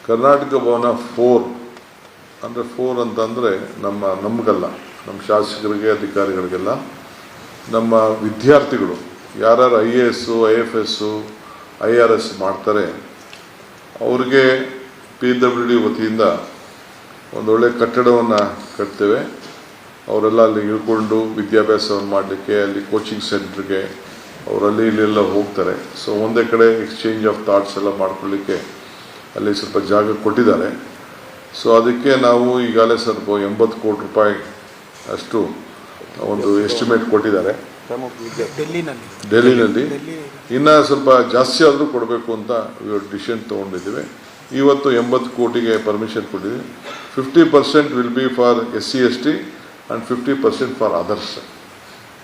ಕರ್ನಾಟಕ ಭವನ 4 ಅಂದರೆ 4 ಅಂತಂದರೆ ನಮಗಲ್ಲ, ನಮ್ಮ ಶಾಸಕರಿಗೆ, ಅಧಿಕಾರಿಗಳಿಗೆಲ್ಲ, ನಮ್ಮ ವಿದ್ಯಾರ್ಥಿಗಳು ಯಾರು IAS, IFS, IRS ಮಾಡ್ತಾರೆ ಅವ್ರಿಗೆ PWD ವತಿಯಿಂದ ಒಂದೊಳ್ಳೆ ಕಟ್ಟಡವನ್ನು ಕಟ್ತೇವೆ. ಅವರೆಲ್ಲ ಅಲ್ಲಿ ಇಳ್ಕೊಂಡು ವಿದ್ಯಾಭ್ಯಾಸವನ್ನು ಮಾಡಲಿಕ್ಕೆ ಅಲ್ಲಿ ಕೋಚಿಂಗ್ ಸೆಂಟ್ರಿಗೆ ಅವರಲ್ಲಿ ಇಲ್ಲೆಲ್ಲ ಹೋಗ್ತಾರೆ. ಸೊ ಒಂದೇ ಕಡೆ ಎಕ್ಸ್ಚೇಂಜ್ ಆಫ್ ಥಾಟ್ಸ್ ಎಲ್ಲ ಮಾಡ್ಕೊಳ್ಳಿಕ್ಕೆ ಅಲ್ಲಿ ಸ್ವಲ್ಪ ಜಾಗ ಕೊಟ್ಟಿದ್ದಾರೆ. ಸೊ ಅದಕ್ಕೆ ನಾವು ಈಗಾಗಲೇ ಸ್ವಲ್ಪ 80 ಕೋಟಿ ರೂಪಾಯಿ ಅಷ್ಟು ಒಂದು ಎಸ್ಟಿಮೇಟ್ ಕೊಟ್ಟಿದ್ದಾರೆ ಡೆಲ್ಲಿನಲ್ಲಿ. ಇನ್ನು ಸ್ವಲ್ಪ ಜಾಸ್ತಿ ಆದರೂ ಕೊಡಬೇಕು ಅಂತ ಡಿಸಿಷನ್ ತೊಗೊಂಡಿದ್ದೀವಿ. ಇವತ್ತು 80 ಕೋಟಿಗೆ ಪರ್ಮಿಷನ್ ಕೊಟ್ಟಿದ್ದೀವಿ. 50% will be for SC ST and 50% for others.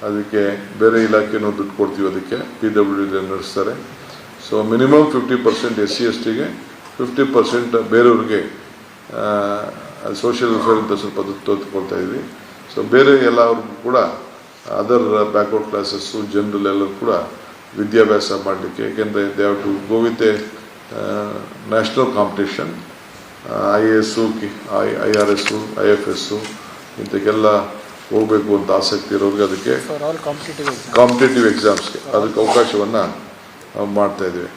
ಅದಕ್ಕೆ ಬೇರೆ ಇಲಾಖೆನೂ ದುಡ್ಡು ಕೊಡ್ತೀವಿ, ಅದಕ್ಕೆ PWD ನಡೆಸ್ತಾರೆ. ಸೊ ಮಿನಿಮಮ್ 50% SC STಗೆ, 50% ಬೇರೆಯವ್ರಿಗೆ ಸೋಷಿಯಲ್ ವೆಲ್ಫೇರ್ ಅಂತ ಸ್ವಲ್ಪ ದುಡ್ಡು ತೆಗೆದುಕೊಳ್ತಾ ಇದ್ವಿ. ಸೊ ಬೇರೆ ಎಲ್ಲರಿಗೂ ಕೂಡ ಅದರ್ ಬ್ಯಾಕ್ವರ್ಡ್ ಕ್ಲಾಸಸ್ಸು ಜನರಲ್ ಎಲ್ಲರೂ ಕೂಡ ವಿದ್ಯಾಭ್ಯಾಸ ಮಾಡಲಿಕ್ಕೆ, ಏಕೆಂದರೆ they have to go with a national competition. IAS, IRS, IFS ಇಂಥಕ್ಕೆಲ್ಲ ಹೋಗಬೇಕು ಅಂತ ಆಸಕ್ತಿ ಇರೋರಿಗೆ ಅದಕ್ಕೆ ಕಾಂಪಿಟೇಟಿವ್ ಎಕ್ಸಾಮ್ಸ್ಗೆ ಅದಕ್ಕೆ ಅವಕಾಶವನ್ನು ಮಾಡ್ತಾ ಇದ್ದೀವಿ.